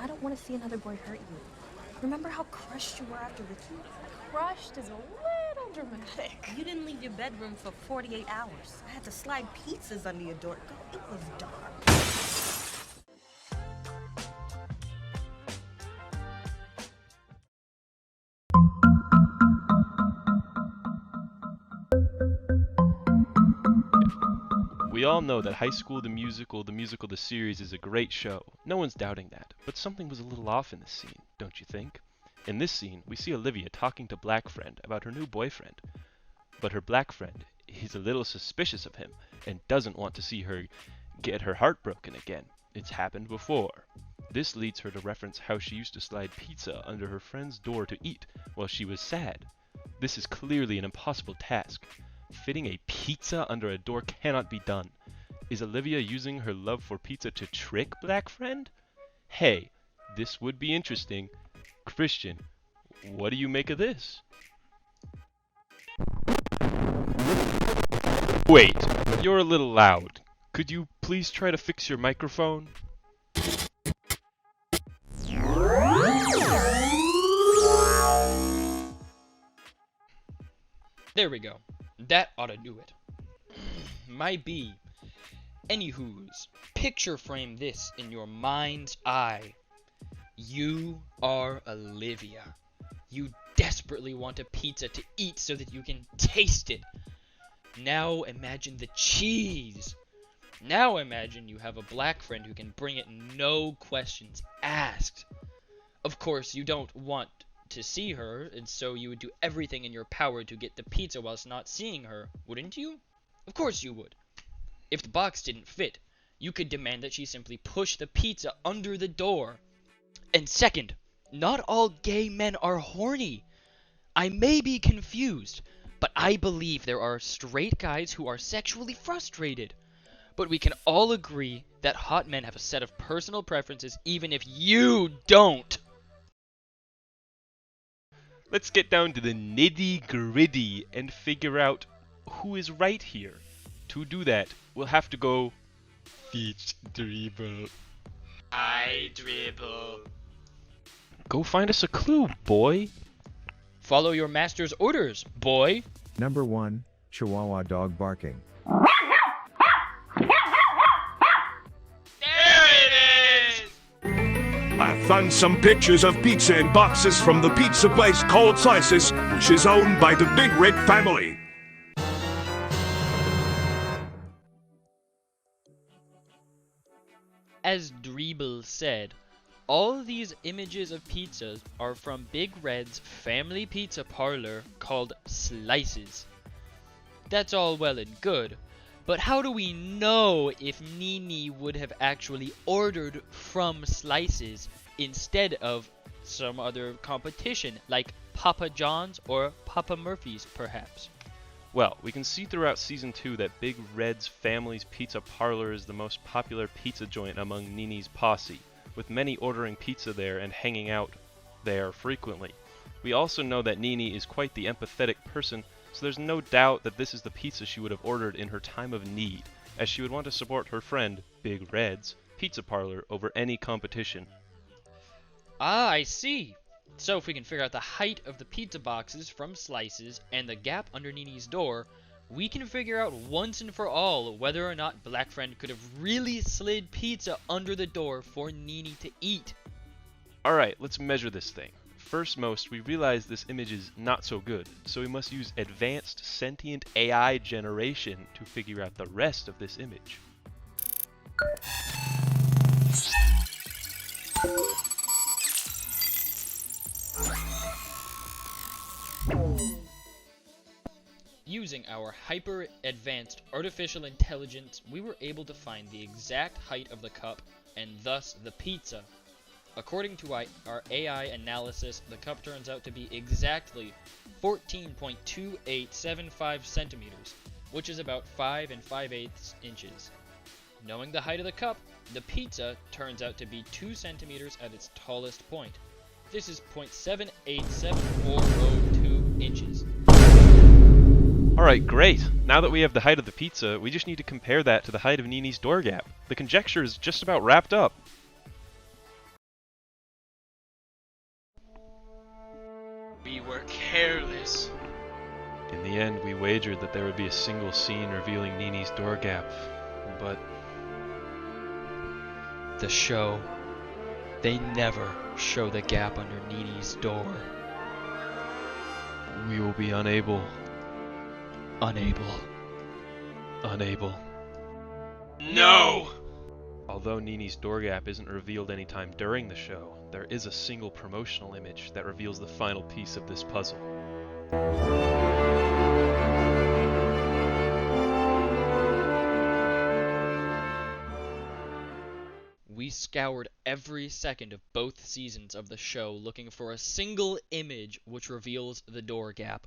I don't want to see another boy hurt you. Remember how crushed you were after Ricky? Crushed is a little dramatic. You didn't leave your bedroom for 48 hours. I had to slide pizzas under your door. It was dark. We all know that High School the Musical, the series is a great show. No one's doubting that. But something was a little off in this scene, don't you think? In this scene, we see Olivia talking to Black Friend about her new boyfriend. But her black friend is a little suspicious of him and doesn't want to see her get her heart broken again. It's happened before. This leads her to reference how she used to slide pizza under her friend's door to eat while she was sad. This is clearly an impossible task. Fitting a pizza under a door cannot be done. Is Olivia using her love for pizza to trick Black Friend? Hey, this would be interesting. Christian, what do you make of this? Wait, you're a little loud. Could you please try to fix your microphone? There we go. That ought to do it. Might be. Anywho's, picture frame this in your mind's eye. You are Olivia. You desperately want a pizza to eat so that you can taste it. Now imagine the cheese. Now imagine you have a black friend who can bring it no questions asked. Of course, you don't want to see her, and so you would do everything in your power to get the pizza whilst not seeing her, wouldn't you? Of course you would. If the box didn't fit, you could demand that she simply push the pizza under the door. And second, not all gay men are horny. I may be confused, but I believe there are straight guys who are sexually frustrated. But we can all agree that hot men have a set of personal preferences even if you don't. Let's get down to the nitty-gritty and figure out who is right here. To do that, we'll have to go Beach dribble. I dribble. Go find us a clue, boy. Follow your master's orders, boy. Number 1, Chihuahua dog barking. I found some pictures of pizza in boxes from the pizza place called Slices, which is owned by the Big Red family. As Dreeble said, all these images of pizzas are from Big Red's family pizza parlor called Slices. That's all well and good, but how do we know if Nini would have actually ordered from Slices instead of some other competition like Papa John's or Papa Murphy's perhaps? Well, we can see throughout Season 2 that Big Red's family's pizza parlor is the most popular pizza joint among Nini's posse, with many ordering pizza there and hanging out there frequently. We also know that Nini is quite the empathetic person, so there's no doubt that this is the pizza she would have ordered in her time of need, as she would want to support her friend, Big Red's, pizza parlor over any competition. Ah, I see. So if we can figure out the height of the pizza boxes from Slices and the gap under Nini's door, we can figure out once and for all whether or not Black Friend could have really slid pizza under the door for Nini to eat. Alright, let's measure this thing. First most, we realize this image is not so good, so we must use advanced sentient AI generation to figure out the rest of this image. Using our hyper-advanced artificial intelligence, we were able to find the exact height of the cup, and thus the pizza. According to our AI analysis, the cup turns out to be exactly 14.2875 centimeters, which is about 5 5/8 inches. Knowing the height of the cup, the pizza turns out to be 2 centimeters at its tallest point. This is 0.787402 inches. Alright, great. Now that we have the height of the pizza, we just need to compare that to the height of Nini's door gap. The conjecture is just about wrapped up. were careless. In the end, we wagered that there would be a single scene revealing Nini's door gap, but The show, they never show the gap under Nini's door. we will be unable. No! Although Nini's door gap isn't revealed anytime during the show, there is a single promotional image that reveals the final piece of this puzzle. We scoured every second of both seasons of the show looking for a single image which reveals the door gap.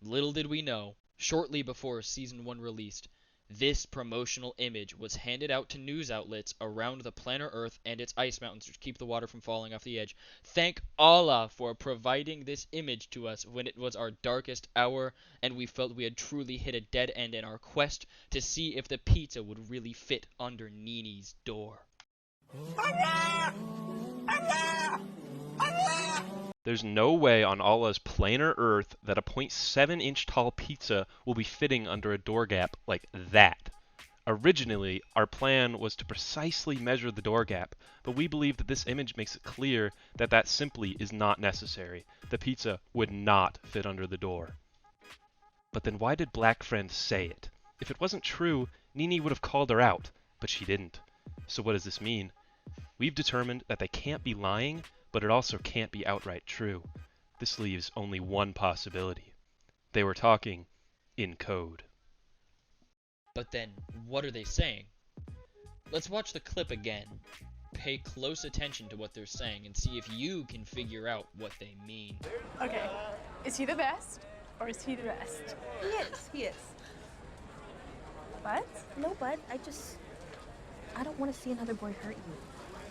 Little did we know, shortly before season 1 released, this promotional image was handed out to news outlets around the planet Earth and its ice mountains to keep the water from falling off the edge. Thank Allah for providing this image to us when it was our darkest hour and we felt we had truly hit a dead end in our quest to see if the pizza would really fit under Nini's door. There's no way on Allah's planar Earth that a 0.7-inch tall pizza will be fitting under a door gap like that. Originally, our plan was to precisely measure the door gap, but we believe that this image makes it clear that that simply is not necessary. The pizza would not fit under the door. But then why did Black Friend say it? If it wasn't true, Nini would have called her out, but she didn't. So what does this mean? We've determined that they can't be lying, but it also can't be outright true. This leaves only one possibility. They were talking in code. But then, what are they saying? Let's watch the clip again. Pay close attention to what they're saying and see if you can figure out what they mean. Okay, is he the best or is he the best? He is. What? No, bud, I don't want to see another boy hurt you.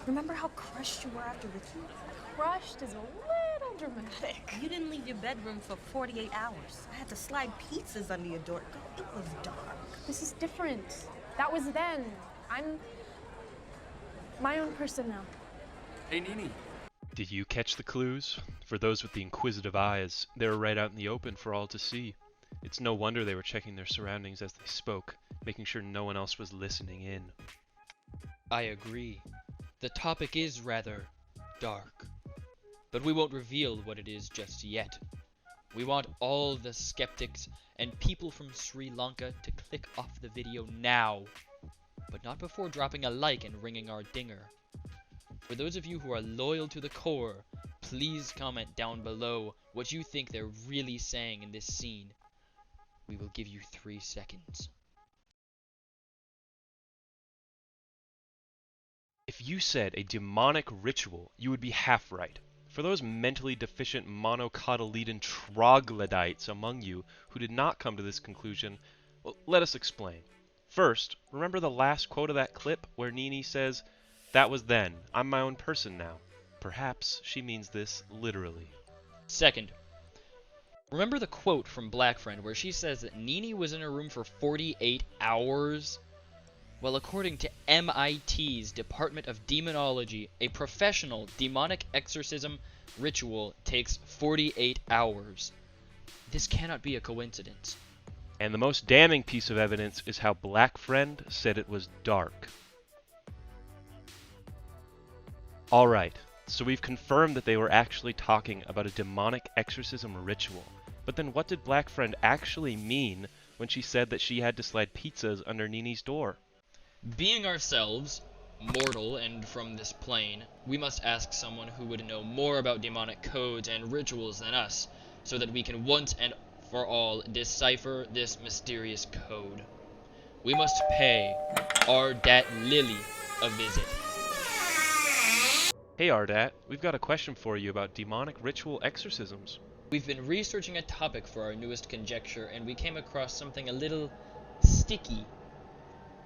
Remember how crushed you were after Ricky? Crushed is a little dramatic. You didn't leave your bedroom for 48 hours. I had to slide pizzas under your door. It was dark. This is different. That was then. I'm my own person now. Hey, Nini. Did you catch the clues? For those with the inquisitive eyes, they were right out in the open for all to see. It's no wonder they were checking their surroundings as they spoke, making sure no one else was listening in. I agree. The topic is rather dark, but we won't reveal what it is just yet. We want all the skeptics and people from Sri Lanka to click off the video now, but not before dropping a like and ringing our dinger. For those of you who are loyal to the core, please comment down below what you think they're really saying in this scene. We will give you 3 seconds. If you said a demonic ritual, you would be half right. For those mentally deficient monocotyledon troglodytes among you who did not come to this conclusion, well, let us explain. First, remember the last quote of that clip where Nini says, "That was then, I'm my own person now." Perhaps she means this literally. Second, remember the quote from Black Friend where she says that Nini was in her room for 48 hours? Well, according to MIT's Department of Demonology, a professional demonic exorcism ritual takes 48 hours. This cannot be a coincidence. And the most damning piece of evidence is how Black Friend said it was dark. Alright, so we've confirmed that they were actually talking about a demonic exorcism ritual. But then what did Black Friend actually mean when she said that she had to slide pizzas under Nini's door? Being ourselves, mortal and from this plane, we must ask someone who would know more about demonic codes and rituals than us, so that we can once and for all decipher this mysterious code. We must pay Ardat Lily a visit. Hey Ardat, we've got a question for you about demonic ritual exorcisms. We've been researching a topic for our newest conjecture, and we came across something a little sticky.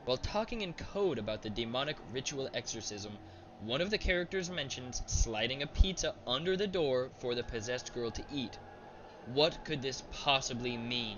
While talking in code about the demonic ritual exorcism, one of the characters mentions sliding a pizza under the door for the possessed girl to eat. What could this possibly mean?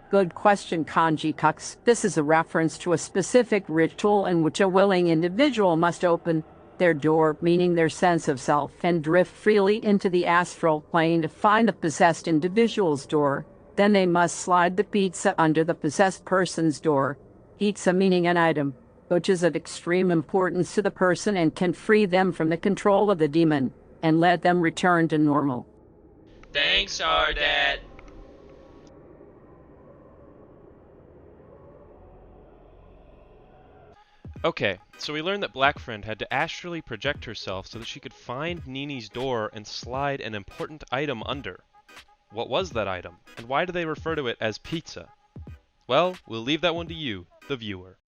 Good question, Kanji Kux. This is a reference to a specific ritual in which a willing individual must open their door, meaning their sense of self, and drift freely into the astral plane to find the possessed individual's door. Then they must slide the pizza under the possessed person's door. Pizza meaning an item, which is of extreme importance to the person and can free them from the control of the demon and let them return to normal. Thanks, Ardat. Okay, so we learned that Black Friend had to astrally project herself so that she could find Nini's door and slide an important item under. What was that item, and why do they refer to it as pizza? Well, we'll leave that one to you, the viewer.